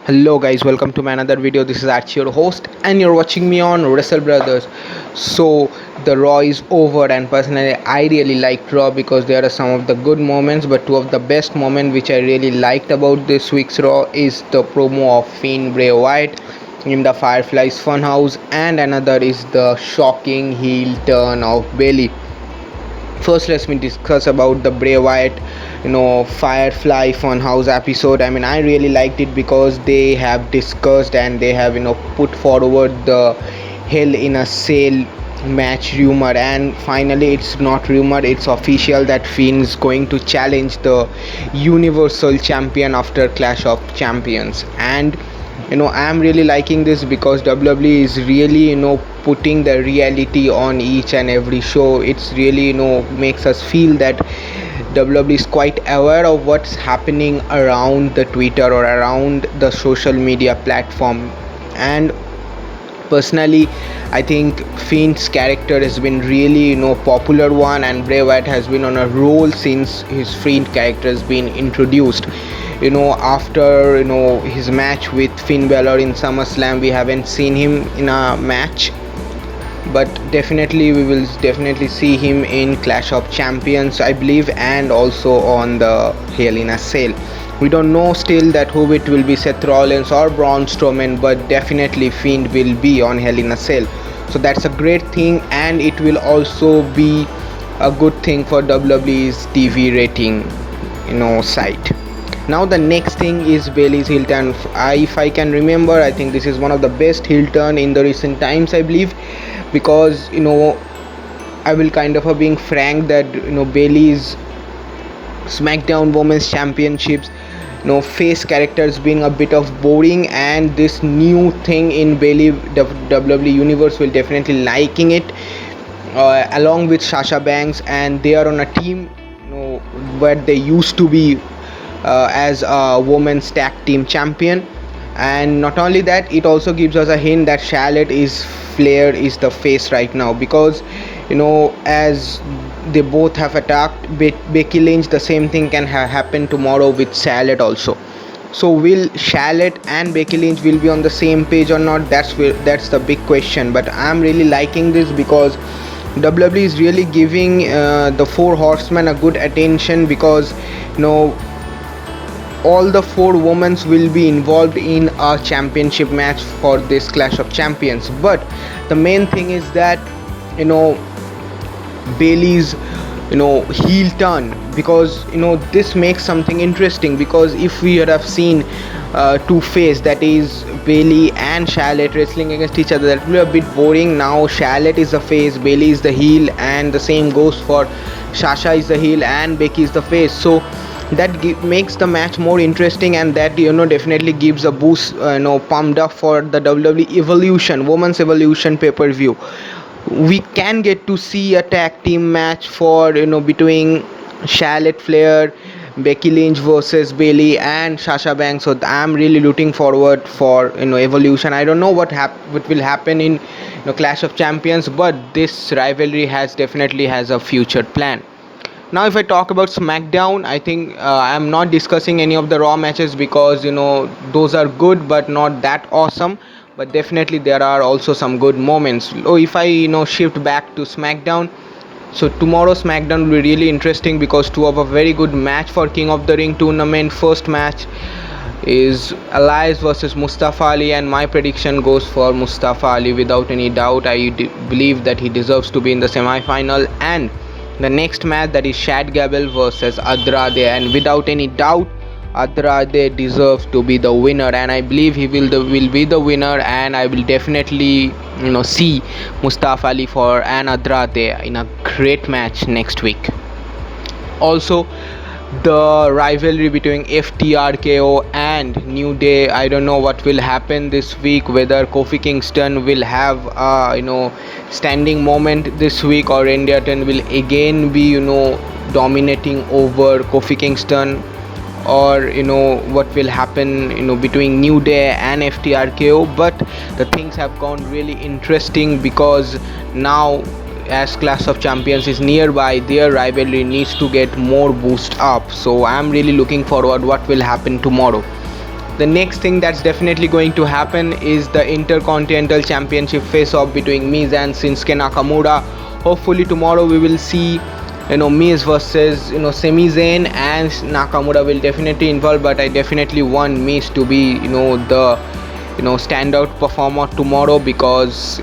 Hello guys, welcome to my another video. This is actually your host and you're watching me on Wrestle Brothers. So the Raw is over, and personally I really liked Raw because there are some of the good moments, but two of the best moments which I really liked about this week's Raw is the promo of Finn Bray Wyatt in the Fireflies Funhouse, and another is the shocking heel turn of Bailey. First, let me discuss about the Bray Wyatt, Firefly Funhouse episode. I mean, I really liked it because they have discussed and they have put forward the Hell in a Cell match rumor, and finally it's not rumor, it's official that Finn is going to challenge the Universal Champion after Clash of Champions. And I'm really liking this because WWE is really putting the reality on each and every show. It's really makes us feel that WWE is quite aware of what's happening around the Twitter or around the social media platform. And personally, I think Finn's character has been really popular one, and Bray Wyatt has been on a roll since his Finn character has been introduced. After his match with Finn Balor in SummerSlam, we haven't seen him in a match, but definitely we will definitely see him in Clash of Champions, I believe, and also on the Hell in a Cell. We don't know still that who it will be, Seth Rollins or Braun Strowman, but definitely Finn will be on Hell in a Cell. So that's a great thing, and it will also be a good thing for WWE's TV rating site. Now the next thing is Bailey's heel turn. If I can remember, I think this is one of the best heel turn in the recent times, I believe, because I will kind of being frank that Bailey's Smackdown Women's Championships face characters being a bit of boring, and this new thing in Bailey WWE Universe will definitely liking it, along with Sasha Banks, and they are on a team where they used to be as a women's tag team champion. And not only that, it also gives us a hint that Flair is the face right now, because as they both have attacked Becky Lynch, the same thing can happen tomorrow with Charlotte also. So will Charlotte and Becky Lynch will be on the same page or not? That's the big question. But I'm really liking this because WWE is really giving the four horsemen a good attention, because all the four women will be involved in a championship match for this Clash of Champions. But the main thing is that Bailey's heel turn, because this makes something interesting, because if we would have seen two face, that is Bailey and Charlotte, wrestling against each other, that will be a bit boring. Now Charlotte is the face, Bailey is the heel, and the same goes for Sasha is the heel and Becky is the face. So that makes the match more interesting, and that definitely gives a boost, pumped up for the WWE Evolution, Women's Evolution pay-per-view. We can get to see a tag team match for between Charlotte Flair, Becky Lynch versus Bailey and Sasha Banks. So I'm really looking forward for Evolution. I don't know what will happen in Clash of Champions, but this rivalry definitely has a future plan. Now if I talk about Smackdown, I think I'm not discussing any of the Raw matches, because those are good but not that awesome, but definitely there are also some good moments. So if I shift back to Smackdown, so tomorrow Smackdown will be really interesting because two of a very good match for King of the Ring tournament. First match is Elias versus Mustafa Ali, and my prediction goes for Mustafa Ali without any doubt. I believe that he deserves to be in the semi-final. And the next match, that is Shad Gable versus Andrade, and without any doubt Andrade deserves to be the winner, and I believe he will be the winner, and I will definitely see Mustafa Ali for an Andrade in a great match next week. Also, the rivalry between FTRKO and New Day, I don't know what will happen this week, whether Kofi Kingston will have a standing moment this week, or Randy Orton will again be dominating over Kofi Kingston, or what will happen between New Day and FTRKO. But the things have gone really interesting, because now as Clash of Champions is nearby, their rivalry needs to get more boost up. So I'm really looking forward what will happen tomorrow. The next thing that's definitely going to happen is the Intercontinental Championship face-off between Miz and Shinsuke Nakamura. Hopefully tomorrow we will see Miz versus Sami Zayn, and Nakamura will definitely involve, but I definitely want Miz to be the standout performer tomorrow, because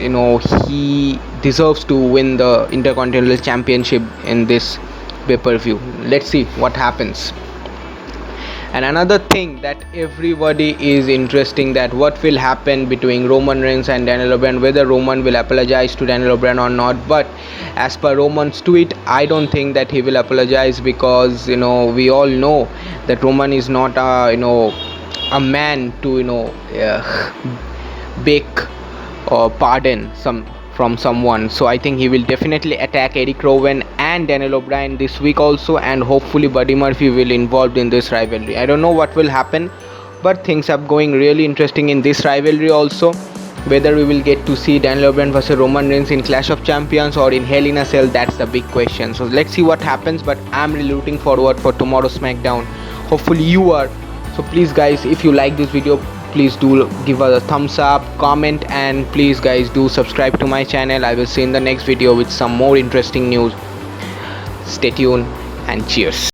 he deserves to win the Intercontinental Championship in this pay-per-view. Let's see what happens. And another thing that everybody is interesting, that what will happen between Roman Reigns and Daniel Bryan, whether Roman will apologize to Daniel Bryan or not. But as per Roman's tweet, I don't think that he will apologize, because we all know that Roman is not a man to beg or pardon from someone. So I think he will definitely attack Eric Rowan and Daniel Bryan this week also, and hopefully Buddy Murphy will involved in this rivalry. I don't know what will happen, but things are going really interesting in this rivalry also. Whether we will get to see Daniel Bryan versus Roman Reigns in Clash of Champions or in Hell in a Cell, that's the big question. So let's see what happens, but I'm really looking forward for tomorrow's Smackdown. Hopefully you are. So please guys, if you like this video, please do give us a thumbs up, comment, and please guys do subscribe to my channel. I will see you in the next video with some more interesting news. Stay tuned and cheers.